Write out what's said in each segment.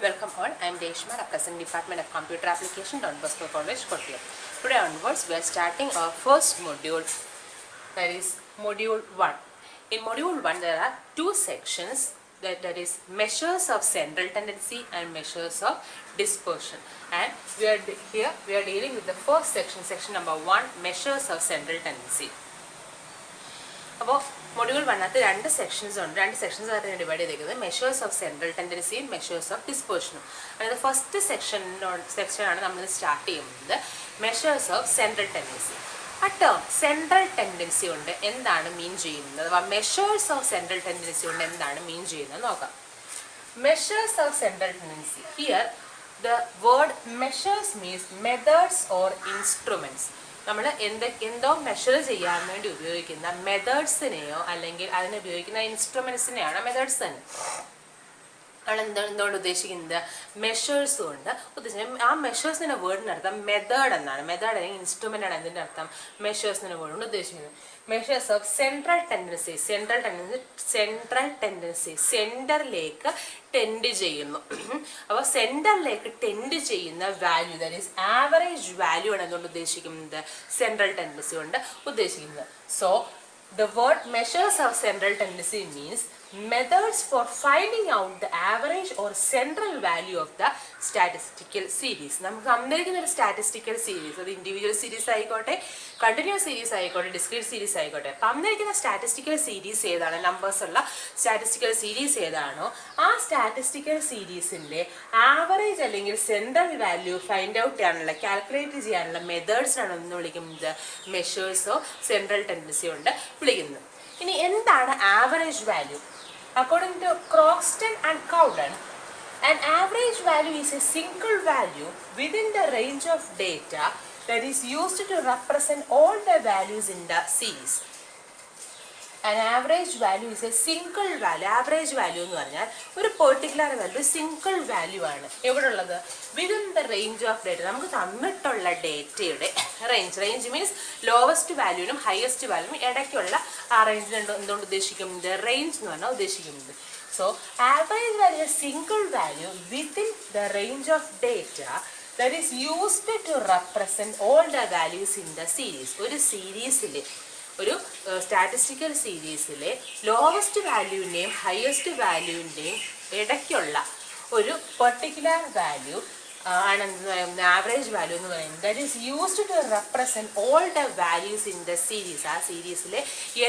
Welcome all, I am Deshma, representing Department of Computer Application, Don Bosco College, Kottayam. Today onwards, we are starting our first module, that is Module 1. In Module 1, there are two sections, that is measures of central tendency and measures of dispersion. And we are dealing with the first section, section number 1, measures of central tendency. About Module 1 at the sections on sections are divided into measures of central tendency and measures of dispersion. And the first section we start the measures of central tendency. A term central tendency mean measures of central tendency mean measures of central tendency. Here the word measures means methods or instruments. നമ്മൾ എന്തോ measure ചെയ്യാൻ വേണ്ടി ഉപയോഗിക്കുന്ന മെത്തേഡ്സിനെയോ അല്ലെങ്കിൽ അതിന് ഉപയോഗിക്കുന്ന ഇൻസ്ട്രുമെൻസിനെയാണ് methods തന്നെ. ആണ് എന്തുകൊണ്ട് ഉദ്ദേശിക്കുന്നത് മെഷേഴ്സ് കൊണ്ട് ഉദ്ദേശിക്കുന്നത്. ആ മെഷേഴ്സിൻ്റെ വേർഡിനർത്ഥം മെത്തേഡ് എന്നാണ്. മെത്തേഡ് അല്ലെങ്കിൽ ഇൻസ്ട്രുമെൻ്റ് ആണ് അതിൻ്റെ അർത്ഥം മെഷേഴ്സിൻ്റെ വേർഡ് കൊണ്ട് ഉദ്ദേശിക്കുന്നത്. Measures of central tendency. Central tendency സെൻറ്ററിലേക്ക് ടെൻഡ് ചെയ്യുന്നു. അപ്പോൾ സെൻറ്ററിലേക്ക് ടെൻഡ് ചെയ്യുന്ന value, that is average value ആണ് എന്തുകൊണ്ട് ഉദ്ദേശിക്കുന്നത് സെൻട്രൽ ടെൻഡൻസി കൊണ്ട് ഉദ്ദേശിക്കുന്നത്. So the word measures of central tendency means methods for finding out the average or central value of the statistical series. നമുക്ക് തന്നിരിക്കുന്ന ഒരു സ്റ്റാറ്റിസ്റ്റിക്കൽ സീരീസ്, അത് ഇൻഡിവിജ്വൽ സീരീസ് ആയിക്കോട്ടെ, കണ്ടിന്യൂസ് സീരീസ് ആയിക്കോട്ടെ, ഡിസ്ക്രീറ്റ് സീരീസ് ആയിക്കോട്ടെ, തന്നിരിക്കുന്ന സ്റ്റാറ്റിസ്റ്റിക്കൽ സീരീസ് ഏതാണ്, numbers ഉള്ള സ്റ്റാറ്റിസ്റ്റിക്കൽ സീരീസ് ഏതാണോ ആ സ്റ്റാറ്റിസ്റ്റിക്കൽ സീരീസിൻ്റെ ആവറേജ് അല്ലെങ്കിൽ സെൻട്രൽ വാല്യൂ ഫൈൻഡ് ഔട്ട് ചെയ്യാനുള്ള, കാൽക്കുലേറ്റ് ചെയ്യാനുള്ള മെത്തേഡ്സിനാണ് എന്ന് വിളിക്കുന്നത് മെഷേഴ്സോ സെൻട്രൽ ടെൻഡൻസി കൊണ്ട് വിളിക്കുന്നത്. ഇനി എന്താണ് average value? According to Croxton and Cowden, an average value is a single value within the range of data that is used to represent all the values in the series. An average value is a single value. Average value എന്ന് പറഞ്ഞാൽ ഒരു particular value single value ആണ്. എവിടെ ഉള്ളത്? Within the range of data. നമുക്ക് തന്നിട്ടുള്ള ഡേറ്റയുടെ range means lowest വാല്യൂനും highest വാല്യൂനും ഇടയ്ക്കുള്ള ആ റേഞ്ചിന് എന്തുകൊണ്ട് ഉദ്ദേശിക്കുന്നത്? റേഞ്ച് എന്ന് പറഞ്ഞാൽ ഉദ്ദേശിക്കുന്നത്. So average value single value within the range of data that is used to represent all the values in the series. ഒരു സീരീസിൽ, ഒരു സ്റ്റാറ്റിസ്റ്റിക്കൽ സീരീസിലെ ലോവസ്റ്റ് വാല്യൂവിൻ്റെയും ഹയസ്റ്റ് വാല്യൂവിൻ്റെയും ഇടയ്ക്കുള്ള ഒരു പെർട്ടിക്കുലർ വാല്യൂ ആണ് ആവറേജ് വാല്യൂ എന്ന് പറയുന്നത്. That is used to represent all the values in the series. ആ സീരീസിലെ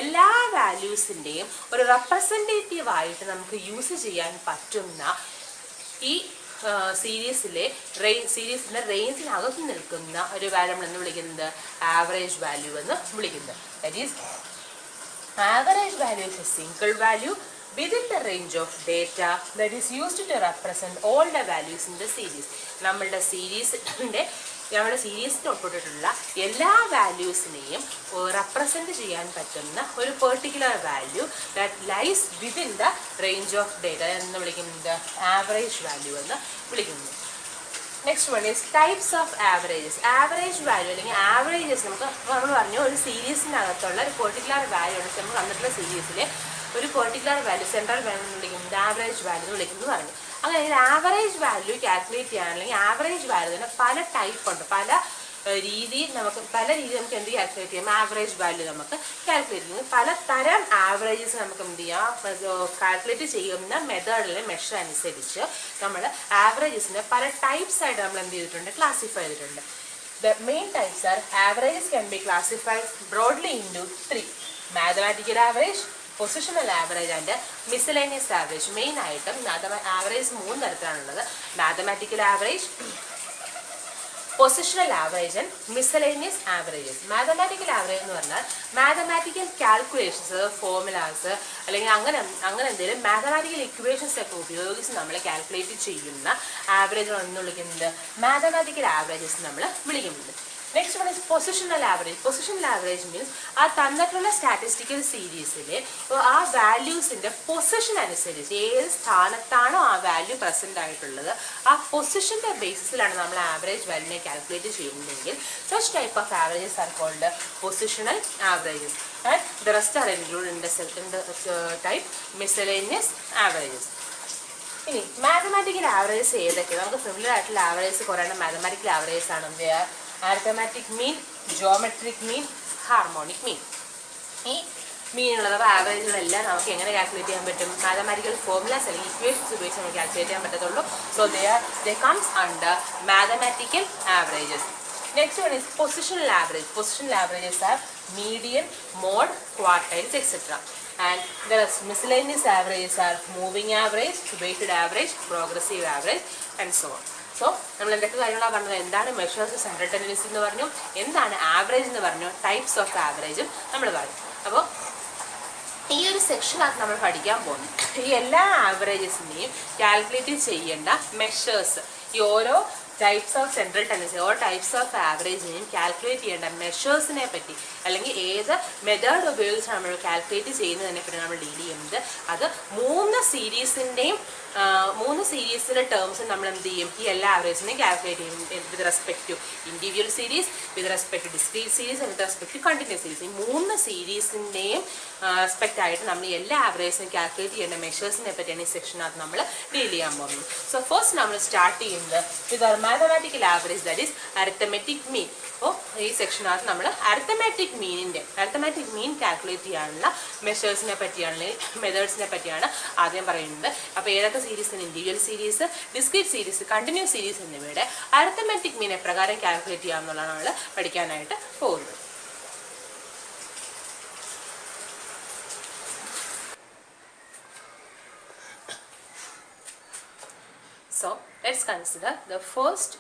എല്ലാ വാല്യൂസിൻ്റെയും ഒരു റെപ്രസെൻറ്റേറ്റീവ് ആയിട്ട് നമുക്ക് യൂസ് ചെയ്യാൻ പറ്റുന്ന ഈ സീരീസിൻ്റെ റേഞ്ചിനകത്ത് നിൽക്കുന്ന ഒരു വാല്യൂ എന്ന് വിളിക്കുന്നത് ആവറേജ് വാല്യൂ എന്ന് വിളിക്കുന്നത്. That is average value is A single value within the range of data that is used to represent all the values in the series. നമ്മളുടെ സീരീസിൽ ഉൾപ്പെട്ടിട്ടുള്ള എല്ലാ വാല്യൂസിനെയും റെപ്രസെൻറ്റ് ചെയ്യാൻ പറ്റുന്ന ഒരു particular value that lies within the range of data എന്ന് വിളിക്കുന്നത് average value എന്ന് വിളിക്കുന്നു. Next one is types of averages. Average value അല്ലെങ്കിൽ ആവറേജസ് നമ്മൾ പറഞ്ഞു ഒരു സീരീസിനകത്തുള്ള ഒരു പെർട്ടിക്കുലർ വാല്യൂ ആണ്. നമ്മൾ വന്നിട്ടുള്ള സീരീസിലെ ഒരു പെർട്ടിക്കുലർ വാല്യൂ സെൻട്രൽ വാല്യൂ എന്ന് വിളിക്കുന്നത് ആവറേജ് വാല്യൂ എന്ന് വിളിക്കുന്നത് പറഞ്ഞു. അങ്ങനെ ആവറേജ് വാല്യൂ കാൽക്കുലേറ്റ് ചെയ്യാൻ അല്ലെങ്കിൽ ആവറേജ് വാല്യൂ തന്നെ പല ടൈപ്പ് ഉണ്ട്. പല രീതിയിൽ നമുക്ക് എന്ത് കാൽക്കുലേറ്റ് ചെയ്യാം? ആവറേജ് വാല്യൂ നമുക്ക് കാൽക്കുലേറ്റ് ചെയ്യുന്നത് പല തരം ആവറേജസ് നമുക്ക് എന്ത് ചെയ്യാം? കാൽക്കുലേറ്റ് ചെയ്യുന്ന മെത്തേഡിലെ മെഷർ അനുസരിച്ച് നമ്മൾ ആവറേജസിനെ പല ടൈപ്സ് ആയിട്ട് നമ്മൾ എന്ത് ചെയ്തിട്ടുണ്ട്? ക്ലാസിഫൈ ചെയ്തിട്ടുണ്ട്. The main types are averages can be classified broadly into three: mathematical average, positional average and miscellaneous average. Main ആയിട്ടും ആവറേജ് 3 തരത്തിലാണുള്ളത്: mathematical average, positional average and miscellaneous averages. Mathematical average എന്ന് പറഞ്ഞാൽ mathematical calculations, formulas അല്ലെങ്കിൽ അങ്ങനെ എന്തെങ്കിലും mathematical equations ഒക്കെ ഉപയോഗിച്ച് നമ്മൾ കാൽക്കുലേറ്റ് ചെയ്യുന്ന ആവറേജ് എന്ന് വിളിക്കുന്നത് മാത്തമാറ്റിക്കൽ ആവറേജസ് നമ്മൾ വിളിക്കുന്നത്. Next one is positional average. Positional average means ആ തന്നിട്ടുള്ള സ്റ്റാറ്റിസ്റ്റിക്കൽ സീരീസിലെ ആ വാല്യൂസിൻ്റെ പൊസിഷൻ അനുസരിച്ച് ഏത് സ്ഥാനത്താണോ ആ വാല്യൂ പ്രസൻ്റ് ആയിട്ടുള്ളത് ആ പൊസിഷൻ്റെ ബേസിസിലാണ് നമ്മൾ ആവറേജ് വാല്യൂനെ കാൽക്കുലേറ്റ് ചെയ്യുന്നതെങ്കിൽ such type of averages are called positional averages, and the rest are included in the type miscellaneous averages. ഇനി മാത്തമാറ്റിക്കൽ ആവറേജ് ഏതൊക്കെ? നമുക്ക് ഫെമിലിയർ ആയിട്ടുള്ള ആവറേജ് കുറേ മാത്തമാറ്റിക്കൽ ആവറേജ് ആണ്. അരിത്തമാറ്റിക് മീൻ, ജോമെട്രിക് മീൻ, ഹാർമോണിക് മീൻ. ഈ മീനുള്ളത് ആവറേജുകളെല്ലാം നമുക്ക് എങ്ങനെ കാൽക്കുലേറ്റ് ചെയ്യാൻ പറ്റും? മാത്തമാറ്റിക്കൽ ഫോർമുലാസ് അല്ലെങ്കിൽ ഇക്വേഷൻസ് ഉപയോഗിച്ച് നമുക്ക് കാൽക്കുലേറ്റ് ചെയ്യാൻ പറ്റത്തുള്ളൂ. So they comes under mathematical averages. Next one is positional average. Positional averages are median, mode, quartiles, etcetera. And there are miscellaneous averages are moving average, weighted average, progressive average and so on. So നമ്മൾ എന്തൊക്കെ കാര്യങ്ങളാണ് പറഞ്ഞത്? എന്താണ് measures, central tendency എന്ന് പറഞ്ഞു, എന്താണ് average എന്ന് പറഞ്ഞു, ടൈപ്സ് ഓഫ് ആവറേജും നമ്മൾ പറഞ്ഞു. അപ്പോൾ ഈ ഒരു സെക്ഷനകത്ത് നമ്മൾ പഠിക്കാൻ പോകുന്നു ഈ എല്ലാ ആവറേജസിനെയും കാൽക്കുലേറ്റ് ചെയ്യേണ്ട മെഷേഴ്സ്, ഈ ഓരോ ടൈപ്സ് ഓഫ് സെൻട്രൽ ടെൻഡൻസി, ഓരോ ടൈപ്സ് ഓഫ് ആവറേജിനെയും കാൽക്കുലേറ്റ് ചെയ്യേണ്ട മെഷേഴ്സിനെ പറ്റി അല്ലെങ്കിൽ ഏത് മെത്തേഡ് ഉപയോഗിച്ചാണ് നമ്മൾ കാൽക്കുലേറ്റ് ചെയ്യുന്നതിനെ പറ്റി നമ്മൾ ഡീൽ ചെയ്യുന്നത്. അത് മൂന്ന് സീരീസിലെ ടേംസ് നമ്മൾ എന്ത് ചെയ്യും? ഈ എല്ലാ ആവറേജിനെയും കാൽക്കുലേറ്റ് ചെയ്യും. With respect to individual series, with respect to discrete series, with respect to continuous series. ഈ മൂന്ന് സീരീസിൻ്റെയും റെസ്പെക്റ്റ് ആയിട്ട് നമ്മൾ എല്ലാ ആവറേജിനും കാൽക്കുലേറ്റ് ചെയ്യേണ്ട മെഷേഴ്സിനെ പറ്റിയാണ് ഈ സെക്ഷനകത്ത് നമ്മൾ ഡീൽ ചെയ്യാൻ പോകുന്നത്. സോ ഫസ്റ്റ് നമ്മൾ സ്റ്റാർട്ട് ചെയ്യുന്നത് with mathematical average, that is arithmetic mean. അപ്പോൾ ഈ സെക്ഷനകത്ത് നമ്മൾ അരിത്തമാറ്റിക് മീൻ കാൽക്കുലേറ്റ് ചെയ്യാനുള്ള മെഷേഴ്സിനെ പറ്റിയാണ്, മെത്തേഡ്സിനെ പറ്റിയാണ് ആദ്യം പറയുന്നത്. അപ്പോൾ ഏതൊക്കെ series? Individual series, discrete series, continuous series എന്നിവയുടെ അരിത്തമാറ്റിക് മീൻ എപ്രകാരം കാൽക്കുലേറ്റ് ചെയ്യാമെന്നുള്ളതാണ് നമ്മൾ പഠിക്കാനായിട്ട് പോകുന്നത്. So let's consider the first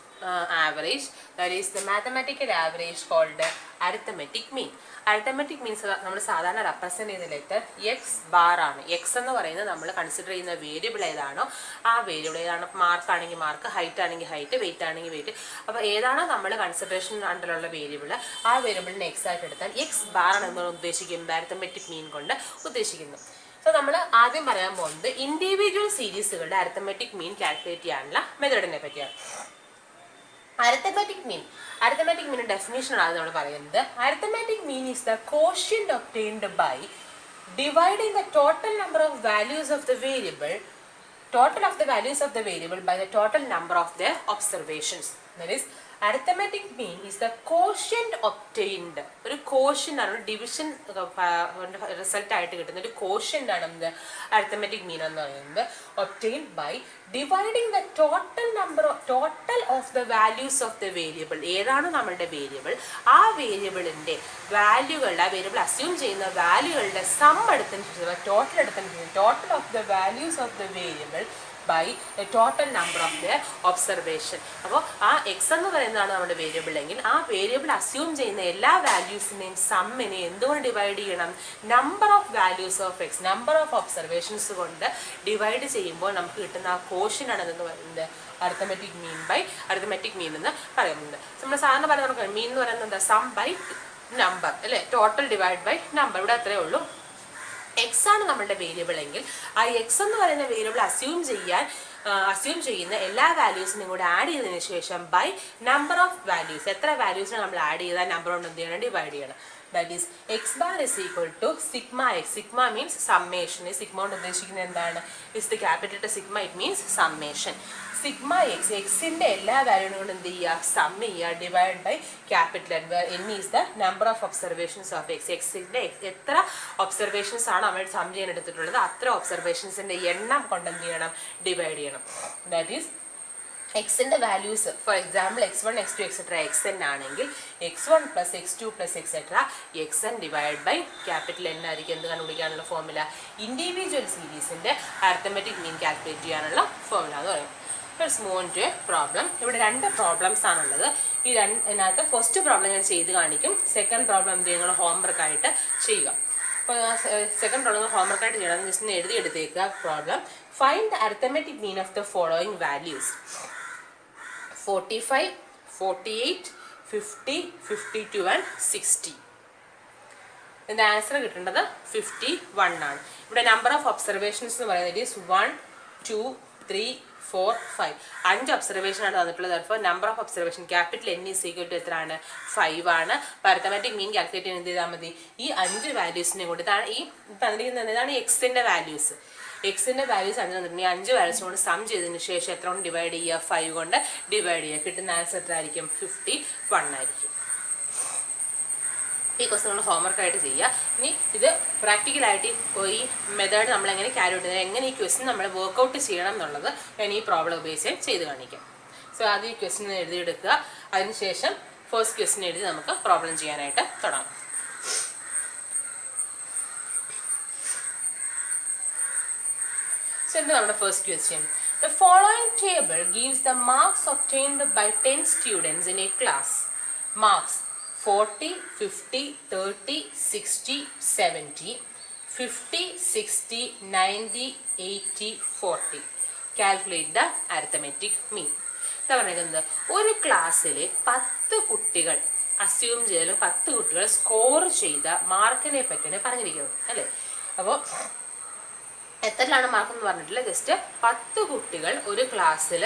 average, that is the mathematical average called arithmetic mean. Arithmetic means നമ്മൾ സാധാരണ റെപ്രസെൻറ്റ് ചെയ്യുന്ന ലെറ്റർ എക്സ് ബാർ ആണ്. എക്സ് എന്ന് പറയുന്നത് നമ്മൾ കൺസിഡർ ചെയ്യുന്ന വേരിയബിൾ ഏതാണോ ആ വേരിയബിൾ ഏതാണ്. മാർക്ക് ആണെങ്കിൽ മാർക്ക്, ഹൈറ്റ് ആണെങ്കിൽ ഹൈറ്റ്, വെയിറ്റ് ആണെങ്കിൽ വെയിറ്റ്. അപ്പോൾ ഏതാണോ നമ്മൾ കൺസിഡറേഷൻ അണ്ടറിലുള്ള വേരിയബിൾ ആ വേരിയബിളിനെ എക്സ് ആയിട്ട് എടുത്താൽ എക്സ് ബാർ ആണ് നമ്മൾ ഉദ്ദേശിക്കുന്നത്, അരിത്തമെറ്റിക് മീൻ കൊണ്ട് ഉദ്ദേശിക്കുന്നു. സോ നമ്മൾ ആദ്യം പറയാൻ പോകുന്നത് ഇൻഡിവിജ്വൽ സീരീസുകളുടെ അരിത്തമെറ്റിക് മീൻ കാൽക്കുലേറ്റ് ചെയ്യാനുള്ള മെത്തേഡിനെ പറ്റിയാണ്. അരിത്തമെറ്റിക് മീൻ ഡെഫിനേഷൻ ആണ് നമ്മൾ പറയുന്നത്. Arithmetic mean is the quotient obtained by dividing the total number of values of the variable by the total number of their observations. That is, arithmetic mean is the quotient obtained. ഒരു quotient ആണ്, division result ആയിട്ട് കിട്ടുന്ന ഒരു quotient ആണ് എന്ത്? Arithmetic mean എന്ന് പറയുന്നത്. Obtained by dividing the total of the values of the variable. ഏതാണ് നമ്മളുടെ വേരിയബിൾ ആ വേരിയബിളിൻ്റെ വാല്യൂകളുടെ, ആ വേരിയബിൾ അസ്യൂം ചെയ്യുന്ന വാല്യൂകളുടെ സം എടുത്തതിന് ശേഷം, total of the values of the variable by a total number of the observation. അപ്പോൾ ആ എക്സ് എന്ന് പറയുന്നതാണ് നമ്മുടെ വേരിയബിൾ എങ്കിൽ ആ വേരിയബിൾ അസ്യൂം ചെയ്യുന്ന എല്ലാ വാല്യൂസിനെയും സമ്മിനെ എന്തുകൊണ്ട് ഡിവൈഡ് ചെയ്യണം? Number of values of X, number of observations കൊണ്ട് ഡിവൈഡ് ചെയ്യുമ്പോൾ നമുക്ക് കിട്ടുന്ന ആ ക്വോഷ്യൻ്റ് ആണ് എന്ന് പറയുന്നത് അരിത്തമെറ്റിക് മീൻ എന്ന് പറയുന്നത്. നമ്മൾ സാധാരണ പറയുന്നത് മീൻ എന്ന് പറയുന്നത് എന്താ? സം ബൈ നമ്പർ അല്ലേ, ടോട്ടൽ ഡിവൈഡ് ബൈ നമ്പർ. ഇവിടെ അത്രയേ ഉള്ളൂ. എക്സ് ആണ് നമ്മളുടെ വേരിയബിൾ എങ്കിൽ ആ എക്സ് എന്ന് പറയുന്ന വേരിയബിൾ അസ്യൂം ചെയ്യുന്ന എല്ലാ വാല്യൂസിനും കൂടെ ആഡ് ചെയ്തതിന് ശേഷം ബൈ നമ്പർ ഓഫ് വാല്യൂസ്, എത്ര വാല്യൂസിനെ നമ്മൾ ആഡ് ചെയ്താൽ നമ്പർ കൊണ്ട് എന്ത് ചെയ്യണം? ഡിവൈഡ് ചെയ്യണം. That is x bar is equal to sigma x. Sigma means summation. ഈ സിഗ്മ കൊണ്ട് ഉദ്ദേശിക്കുന്നത് എന്താണ്? Is the capital sigma, it means summation. Sigma x, എക്സിൻ്റെ എല്ലാ വാല്യൂനും കൊണ്ട് എന്ത് ചെയ്യുക? സം ചെയ്യുക, divide by capital N, where N is the number of observations of x. എക്സിൻ്റെ എത്ര ഒബ്സർവേഷൻസ് ആണ് നമ്മൾ സം ചെയ്യാൻ എടുത്തിട്ടുള്ളത് അത്ര ഒബ്സർവേഷൻസിൻ്റെ എണ്ണം കൊണ്ട് എന്ത് ചെയ്യണം? ഡിവൈഡ് ചെയ്യണം. ദാറ്റ് ഈസ് എക്സിൻ്റെ values, for example x1 x2 et cetera xn ആണെങ്കിൽ x1 + x2 + et cetera xn divide by capital N ആയിരിക്കും എന്ത് കണ്ടുപിടിക്കാനുള്ള ഫോർമുല? ഇൻഡിവിജ്വൽ സീരീസിൻ്റെ അരിത്തമെറ്റിക് മീൻ കാൽക്കുലേറ്റ് ചെയ്യാനുള്ള ഫോർമുല എന്ന് പറയും. Let's move on to a problem. ഇവിടെ രണ്ട് പ്രോബ്ലംസ് ആണുള്ളത്. ഇതിനകത്ത് ഫസ്റ്റ് പ്രോബ്ലം ഞാൻ ചെയ്ത് കാണിക്കും. സെക്കൻഡ് പ്രോബ്ലം എന്ത് ചെയ്യുക? ഹോംവർക്ക് ആയിട്ട് ചെയ്യുക. അപ്പോൾ സെക്കൻഡ് പ്രോബ്ലം ഹോംവർക്ക് ആയിട്ട് ചെയ്യണം. ജസ്റ്റ് ഒന്ന് എഴുതിയെടുത്തേക്കുക problem. Find the arithmetic mean of the following values: 45, 48, 50, 52 and 60. ഇതിൻ്റെ ആൻസർ കിട്ടേണ്ടത് 51 ആണ്. ഇവിടെ നമ്പർ ഓഫ് ഒബ്സർവേഷൻസ് എന്ന് പറയുന്നത് ഇറ്റ് ഈസ് 1, 2, 3, 4, 5. 5 ഒബ്സർവേഷൻ ആണ് തന്നിട്ടുള്ളത്. അപ്പോൾ number of observation capital N is equal to എത്രയാണ്? 5 ആണ്. അരിത്തമെറ്റിക് മീൻ കാൽക്കുലേറ്റ് ചെയ്യാൻ എന്ത് ചെയ്താൽ മതി? ഈ 5 വാല്യൂസിനെ കൊണ്ട്, ഈ തന്നിരിക്കുന്നത് ഇതാണ് എക്സിൻ്റെ വാല്യൂസ്. എക്സിൻ്റെ വാല്യൂസ് 5 തന്നിട്ടുണ്ടെങ്കിൽ 5 വാല്യൂസ് കൊണ്ട് സം ചെയ്തതിന് ശേഷം എത്ര കൊണ്ട് ഡിവൈഡ് ചെയ്യുക? 5 കൊണ്ട് ഡിവൈഡ് ചെയ്യുക. കിട്ടുന്ന ആൻസർ എത്ര ആയിരിക്കും? 51 ആയിരിക്കും. ഈ ക്വസ്റ്റൻ നമ്മൾ ഹോംവർക്കായിട്ട് ചെയ്യുക. ഇനി ഇത് പ്രാക്ടിക്കലായിട്ട് ഈ മെത്തേഡ് നമ്മൾ എങ്ങനെ ക്യാരി ഔട്ട് ചെയ്യുന്നത്, എങ്ങനെ ഈ ക്വസ്റ്റൻ നമ്മൾ വർക്കൗട്ട് ചെയ്യണം എന്നുള്ളത് ഞാൻ ഈ പ്രോബ്ലം ഉപയോഗിച്ച് ചെയ്ത് കാണിക്കാം. സോ ആദ്യം ഈ ക്വസ്റ്റൻ എഴുതിയെടുക്കുക. അതിനുശേഷം ഫസ്റ്റ് ക്വസ്റ്റൻ എഴുതി നമുക്ക് പ്രോബ്ലം ചെയ്യാനായിട്ട് തുടങ്ങാം. So നമ്മുടെ first question, the following table gives the marks obtained by 10 students in a class. Marks 40, 50, 30, 60, 70, 50, 60, 90, 80, 40. Calculate the arithmetic mean. എന്താ പറയുന്നത്? ഒരു ക്ലാസ്സിൽ 10 കുട്ടികൾ അസ്യൂം ചെയ്താലും 10 കുട്ടികൾ സ്കോർ ചെയ്ത മാർക്കിനെ പറ്റിയാണ് പറഞ്ഞിരിക്കുന്നത് അല്ലേ. അപ്പോൾ എത്രയാണ് മാർക്ക് എന്ന് പറഞ്ഞിട്ടില്ല, ജസ്റ്റ് 10 കുട്ടികൾ ഒരു ക്ലാസ്സിൽ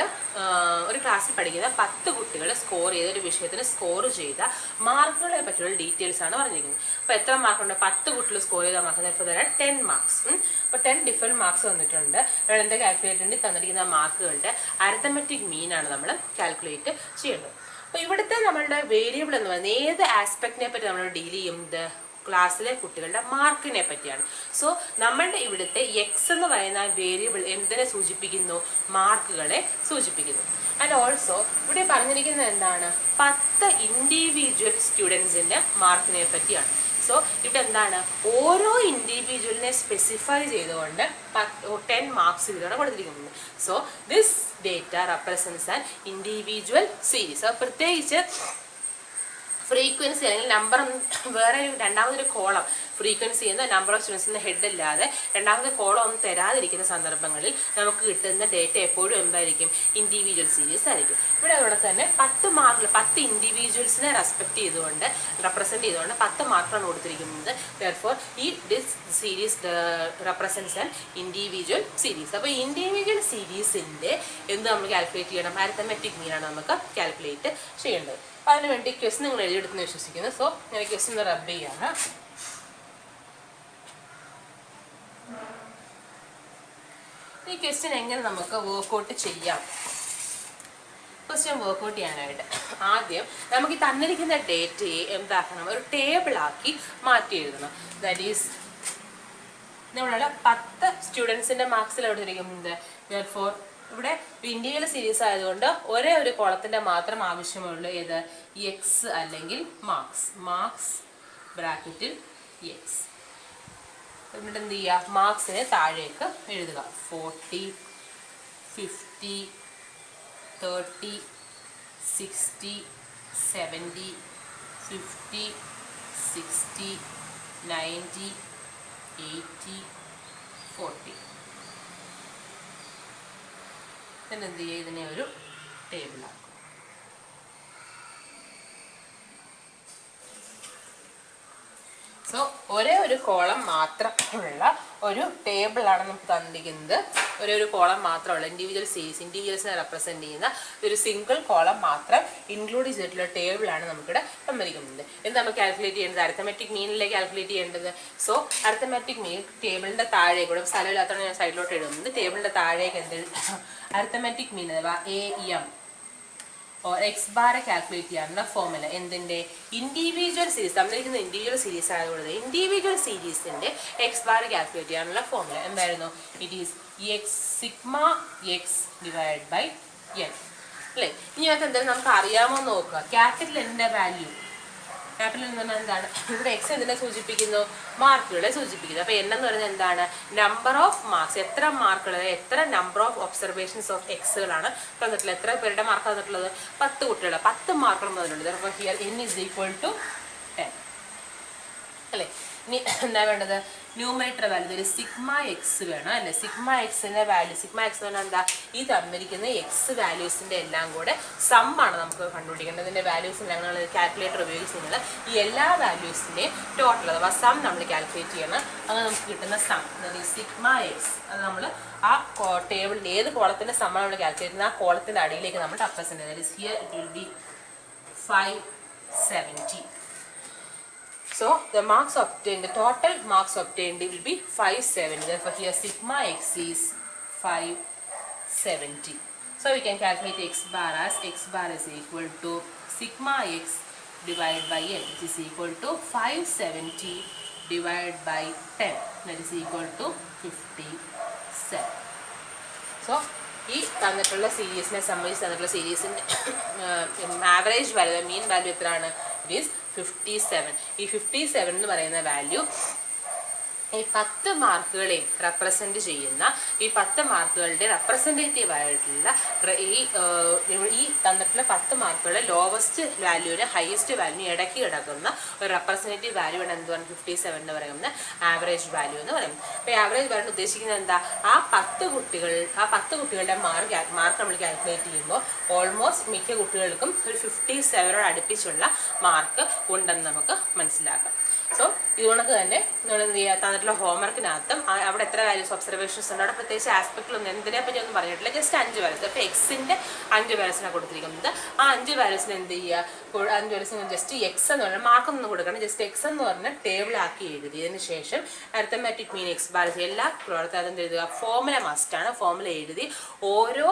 പഠിക്കുന്ന 10 കുട്ടികൾ സ്കോർ ചെയ്ത ഒരു വിഷയത്തിന് സ്കോർ ചെയ്ത മാർക്കുകളെ പറ്റിയുള്ള ഡീറ്റെയിൽസ് ആണ് പറഞ്ഞിരിക്കുന്നത്. അപ്പോൾ എത്ര മാർക്കുണ്ട്? 10 കുട്ടികൾ സ്കോർ ചെയ്ത മാർക്ക് ഇപ്പോൾ തരാം 10 മാർക്സ്. അപ്പോൾ 10 ഡിഫറെൻറ്റ് മാർക്സ് വന്നിട്ടുണ്ട്. എന്താ കാൽക്കുലേറ്റ് തന്നിരിക്കുന്ന മാർക്കുകളുടെ അരിത്തമെറ്റിക് മീനാണ് നമ്മൾ കാൽക്കുലേറ്റ് ചെയ്യേണ്ടത്. അപ്പോൾ ഇവിടുത്തെ നമ്മളുടെ വേരിയബിൾ എന്ന് പറയുന്നത് ഏത് ആസ്പെക്റ്റിനെ പറ്റി നമ്മൾ ഡീൽ ചെയ്യുന്നത്? ക്ലാസ്സിലെ കുട്ടികളുടെ മാർക്കിനെ പറ്റിയാണ്. സോ നമ്മളുടെ ഇവിടുത്തെ എക്സ് എന്ന് പറയുന്ന വേരിയബിൾ എന്തിനെ സൂചിപ്പിക്കുന്നു? മാർക്കുകളെ സൂചിപ്പിക്കുന്നു. ആൻഡ് ഓൾസോ ഇവിടെ പറഞ്ഞിരിക്കുന്നത് എന്താണ്? 10 ഇൻഡിവിജ്വൽ സ്റ്റുഡൻസിൻ്റെ മാർക്കിനെ പറ്റിയാണ്. സോ ഇവിടെ എന്താണ്? ഓരോ ഇൻഡിവിജ്വലിനെ സ്പെസിഫൈ ചെയ്തുകൊണ്ട് 10 മാർക്സ് ഇതിലൂടെ കൊടുത്തിരിക്കുന്നത്. So this data represents an individual series. അപ്പോൾ പ്രത്യേകിച്ച് ഫ്രീക്വൻസി അല്ലെങ്കിൽ നമ്പർ വേറെ രണ്ടാമതൊരു കോളം ഫ്രീക്വൻസി എന്ന നമ്പർ ഓഫ് സ്റ്റുഡൻസിൻ്റെ ഹെഡ് അല്ലാതെ രണ്ടാമത്തെ കോളം ഒന്നും തരാതിരിക്കുന്ന സന്ദർഭങ്ങളിൽ നമുക്ക് കിട്ടുന്ന ഡേറ്റ എപ്പോഴും എന്തായിരിക്കും? ഇൻഡിവിജ്വൽ സീരീസ് ആയിരിക്കും. ഇവിടെ അതുകൊണ്ട് തന്നെ 10 മാർക്കിൽ 10 ഇൻഡിവിജ്വൽസിനെ റെസ്പെക്ട് ചെയ്തുകൊണ്ട് റെപ്രസെൻറ്റ് ചെയ്തുകൊണ്ട് 10 മാർക്കാണ് കൊടുത്തിരിക്കുന്നത്. ദെർഫോർ ഈ this series represents an individual series. അപ്പോൾ ഇൻഡിവിജ്വൽ സീരീസിൻ്റെ എന്ത് നമ്മൾ കാൽക്കുലേറ്റ് ചെയ്യണം? അരിത്തമെറ്റിക് മീനാണ് നമുക്ക് കാൽക്കുലേറ്റ് ചെയ്യേണ്ടത്. അതിന് വേണ്ടി ക്വസ്റ്റൻ നിങ്ങൾ എഴുതിയെടുത്തെന്ന് വിശ്വസിക്കുന്നു. സോ ഞാൻ ക്വസ്റ്റൻ റബ്ബ് ചെയ്യാണ്. ഈ ക്വസ്റ്റ്യൻ എങ്ങനെ നമുക്ക് വർക്കൗട്ട് ചെയ്യാം? ക്വസ്റ്റ്യൻ വർക്കൗട്ട് ചെയ്യാനായിട്ട് ആദ്യം നമുക്ക് ഈ തന്നിരിക്കുന്ന ഡേറ്റയെ എന്താക്കണം? ഒരു ടേബിളാക്കി മാറ്റി എഴുതണം. ദാറ്റ് ഈസ് നമ്മളുടെ 10 സ്റ്റുഡൻസിൻ്റെ മാർക്സിൽ എവിടെ ഇരിക്കുന്നത്? ദെർഫോർ ഇവിടെ ഇൻഡിവിജ്വൽ സീരീസ് ആയതുകൊണ്ട് ഒരേ ഒരു കോളത്തിൻ്റെ മാത്രം ആവശ്യമുള്ളൂ. ഏത്? എക്സ് അല്ലെങ്കിൽ മാർക്സ് ബ്രാക്കറ്റിൽ എക്സ്. എന്നിട്ട് എന്ത് ചെയ്യുക? മാർക്സിനെ താഴേക്ക് എഴുതുക. 40, 50, 30, 60, 70, 50, 60, 90, 80, 40. എന്ത് ചെയ്യുക? ഇതിനെ ഒരു ടേബിളാക്കും. സോ ഒരേ ഒരു കോളം മാത്രമുള്ള ഒരു ടേബിളാണ് നമുക്ക് തന്നിരിക്കുന്നത്. ഒരു കോളം മാത്രമുള്ള ഇൻഡിവിജ്വൽസിനെ റെപ്രസെൻറ്റ് ചെയ്യുന്ന ഒരു സിംഗിൾ കോളം മാത്രം ഇൻക്ലൂഡ് ചെയ്തിട്ടുള്ള ടേബിളാണ് നമുക്കിവിടെ തന്നിരിക്കുന്നത്. എന്ത് നമ്മൾ കാൽക്കുലേറ്റ് ചെയ്യേണ്ടത്? അരിത്തമെറ്റിക് മീനിലേക്ക് കാൽക്കുലേറ്റ് ചെയ്യേണ്ടത്. സോ അരിത്തമെറ്റിക് മീൻ ടേബിളിൻ്റെ താഴേക്ക് കൂടെ സ്ഥലമില്ലാത്തതാണ് ഞാൻ സൈഡിലോട്ട് എഴുതുന്നത്. ടേബിളിൻ്റെ താഴേക്ക് എന്ത് അരിത്തമെറ്റിക് മീൻ അഥവാ AM or x bar calculate ചെയ്യാനുള്ള ഫോർമുല എന്തിൻ്റെ? Individual series. തന്നിരിക്കുന്ന ഇൻഡിവിജ്വൽ സീരീസ് ആയതുകൊണ്ട് ഇൻഡിവിജ്വൽ സീരീസിൻ്റെ എക്സ് ബാർ കാൽക്കുലേറ്റ് ചെയ്യാനുള്ള ഫോർമുല എന്തായിരുന്നു? It is sigma x divide by N അല്ലേ. ഇനി അത് എന്തായാലും നമുക്ക് അറിയാമോ എന്ന് നോക്കുക. ക്യാപിറ്റൽ എൻ്റെ വാല്യൂ ക്യാപിറ്റൽ എന്ന് പറഞ്ഞാൽ എന്താണ്? ഇവിടെ എക്സ് എന്തിനെ സൂചിപ്പിക്കുന്നു? മാർക്കുകളെ സൂചിപ്പിക്കുന്നു. അപ്പോൾ എൻ എന്ന് പറയുന്നത് എന്താണ്? Number of marks. എത്ര മാർക്കുകൾ, എത്ര നമ്പർ ഓഫ് ഒബ്സർവേഷൻസ് ഓഫ് എക്സുകളാണ് തന്നിട്ടുള്ളത്? എത്ര പേരുടെ മാർക്ക് തന്നിട്ടുള്ളത്? 10 കുട്ടികൾ 10 മാർക്കുകൾ തന്നിട്ടുണ്ട്. അപ്പോൾ here n is equal to 10 അല്ലേ. ഇനി എന്താ വേണ്ടത്? ന്യൂമറേറ്റർ വാല്യൂ ഒരു സിഗ്മ എക്സ് വേണം അല്ലേ. സിഗ്മ എക്സിൻ്റെ വാല്യൂ സിഗ്മ എക്സ് എന്ന് പറഞ്ഞാൽ എന്താ? ഈ തന്നിരിക്കുന്ന എക്സ് വാല്യൂസിൻ്റെ എല്ലാം കൂടെ സമ്മാണ് നമുക്ക് കണ്ടുപിടിക്കേണ്ടത്. ഇതിൻ്റെ വാല്യൂസ് ഞങ്ങൾ കാൽക്കുലേറ്റർ ഉപയോഗിച്ച് നിങ്ങൾ ഈ എല്ലാ വാല്യൂസിൻ്റെയും ടോട്ടൽ അഥവാ സം നമ്മൾ കാൽക്കുലേറ്റ് ചെയ്യണം. അങ്ങനെ നമുക്ക് കിട്ടുന്ന സം സിഗ്മ എക്സ് അത് നമ്മൾ ആ ടേബിളിൽ ഏത് കോളത്തിൻ്റെ സമ്മാണ് നമ്മൾ കാൽക്കുലേറ്റ് ചെയ്യുന്നത് ആ കോളത്തിൻ്റെ അടിയിലേക്ക് നമ്മൾ റെപ്രസെൻറ്റ് ചെയ്യുന്നത്. Here it will be 570. So the marks obtained, the total marks obtained will be 570. Therefore here sigma x is 570. So we can calculate x bar as x bar is equal to sigma x divided by n, which is equal to 570 divided by 10, that is equal to 57. So ഈ തന്നിട്ടുള്ള സീരീസിനെ സംബന്ധിച്ച് തന്നിട്ടുള്ള സീരീസിൻ്റെ average value, mean value എത്രയാണ്? It is 57. ഈ 57 എന്ന് പറയുന്ന value ഈ 10 മാർക്കുകളെയും represent ചെയ്യുന്ന, ഈ 10 മാർക്കുകളുടെ റെപ്രസെൻറ്റേറ്റീവ് ആയിട്ടുള്ള ഈ തന്നിട്ടുള്ള 10 മാർക്കുകളുടെ ലോവസ്റ്റ് വാല്യൂവിന് ഹയസ്റ്റ് വാല്യൂവിന് ഇടയ്ക്ക് കിടക്കുന്ന ഒരു റെപ്രസെൻറ്റേറ്റീവ് വാല്യൂവാണ് എന്തുവാണ് 57 എന്ന് പറയുന്നത് ആവറേജ് വാല്യൂ എന്ന് പറയുന്നത്. അപ്പോൾ ഈ ആവറേജ് വാല്യൂ ഉദ്ദേശിക്കുന്നത് എന്താ? ആ 10 കുട്ടികളുടെ മാർക്ക് നമ്മൾ കാൽക്കുലേറ്റ് ചെയ്യുമ്പോൾ ഓൾമോസ്റ്റ് മിക്ക കുട്ടികൾക്കും ഒരു 57 അടുപ്പിച്ചുള്ള മാർക്ക് ഉണ്ടെന്ന് നമുക്ക് മനസ്സിലാക്കാം. സോ ഇതുകൊണ്ടൊക്കെ തന്നെ നമ്മൾ എന്ത് ചെയ്യുക, തന്നിട്ടുള്ള ഹോംവർക്കിനകത്തും അവിടെ എത്ര വാല്യൂസ് ഒബ്സർവേഷൻസ് ഉണ്ട്, അവിടെ പ്രത്യേകിച്ച് ആസ്പെക്റ്റിലൊന്നും എന്തിനെ പറ്റി ഒന്നും പറഞ്ഞിട്ടില്ല, ജസ്റ്റ് 5 വാല്യൂസ്. അപ്പോൾ എക്സിൻ്റെ 5 വാല്യൂസിനാണ് കൊടുത്തിരിക്കുന്നത്. ആ 5 വാല്യൂസിന് എന്ത് ചെയ്യുക, 5 വാല്യൂസിന് ജസ്റ്റ് എക്സ് എന്ന് പറഞ്ഞാൽ മാർക്കൊന്നും കൊടുക്കണം, ജസ്റ്റ് എക്സ് എന്ന് പറഞ്ഞാൽ ടേബിളാക്കി എഴുതിയതിന് ശേഷം അരിത്തമാറ്റിക് മീൻ എക്സ് ബാർ എല്ലാ പ്രവർത്തനം എഴുതുക. ഫോർമുല മസ്റ്റാണ്, ഫോർമുല എഴുതി ഓരോ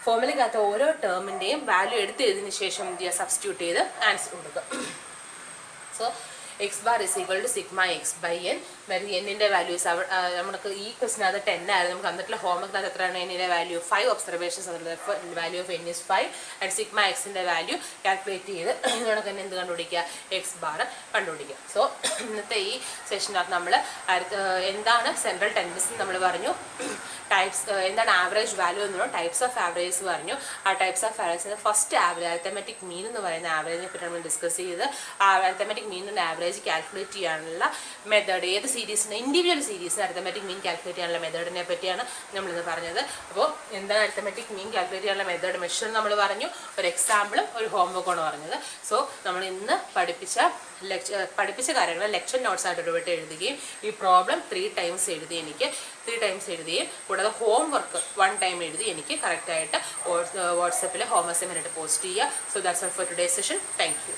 ഫോർമുലക്കകത്ത് ഓരോ ടേമിൻ്റെയും വാല്യൂ എടുത്ത് എഴുതിയതിന് ശേഷം എന്ത് ചെയ്യുക, സബ്സ്റ്റിറ്റ്യൂട്ട് ചെയ്ത് ആൻസർ കൊടുക്കുക. So x bar is equal to sigma x by n. എന്നിൻ്റെ വാല്യൂസ് നമുക്ക് ഈ ക്വസ്റ്റിനകത്ത് 10 ആയിരുന്നു. നമുക്ക് തന്നിട്ടുള്ള ഹോംവർക്കിനകത്ത് എത്രയാണ് എന്നിൻ്റെ വാല്യൂ? 5 ഒബ്സർവേഷൻസ് തന്നിട്ടുള്ളത്. Value of n is 5 and sigma എക്സിൻ്റെ വാല്യൂ കാൽക്കുലേറ്റ് ചെയ്ത് ഇതുകൊണ്ട് തന്നെ എന്ത് കണ്ടുപിടിക്കുക, എക്സ് ബാർ കണ്ടുപിടിക്കുക. സോ ഇന്നത്തെ ഈ സെഷനകത്ത് നമ്മൾ എന്താണ് സെൻട്രൽ ടെൻഡൻസി നമ്മൾ പറഞ്ഞു, ടൈപ്സ് എന്താണ് ആവറേജ് വാല്യൂ എന്ന് പറഞ്ഞു, ടൈപ്സ് ഓഫ് ആവറേജ് പറഞ്ഞു. ആ types of average first average arithmetic മീൻ എന്ന് പറയുന്ന ആവറേജിനെ പറ്റി നമ്മൾ ഡിസ്കസ് ചെയ്ത് ആ അരിത്തമാറ്റിക് മീനിൻ്റെ ആവറേജ് കാൽക്കുലേറ്റ് ചെയ്യാനുള്ള മെത്തേഡ്, ഏത് സീരീസിന് ഇൻഡിവിജ്വൽ സീരീസിന് അരിത്തമാറ്റിക് മീൻ കാൽക്കുലേറ്റ് ചെയ്യാനുള്ള മെത്തേഡിനെ പറ്റിയാണ് നമ്മളിന്ന് പറഞ്ഞത്. അപ്പോൾ എന്താണ് അരിത്തമാറ്റിക് മീൻ കാൽക്കുലേറ്റ് ചെയ്യാനുള്ള മെത്തേഡ്, മെഷർ നമ്മൾ പറഞ്ഞു, ഒരു എക്സാമ്പിളും ഒരു ഹോംവർക്കാണ് പറഞ്ഞത്. സോ നമ്മൾ ഇന്ന് പഠിപ്പിച്ച കാര്യങ്ങൾ ലെക്ചർ നോട്ട്സ് ആയിട്ട് ഇടപെട്ട് എഴുതുകയും ഈ പ്രോബ്ലം 3 ടൈംസ് എഴുതുകയും കൂടാതെ ഹോംവർക്ക് 1 ടൈം എഴുതി എനിക്ക് കറക്റ്റായിട്ട് വാട്സപ്പിൽ ഹോം അസൈൻമെൻറ്റ് പോസ്റ്റ് ചെയ്യുക. So that's all for today's session. Thank you.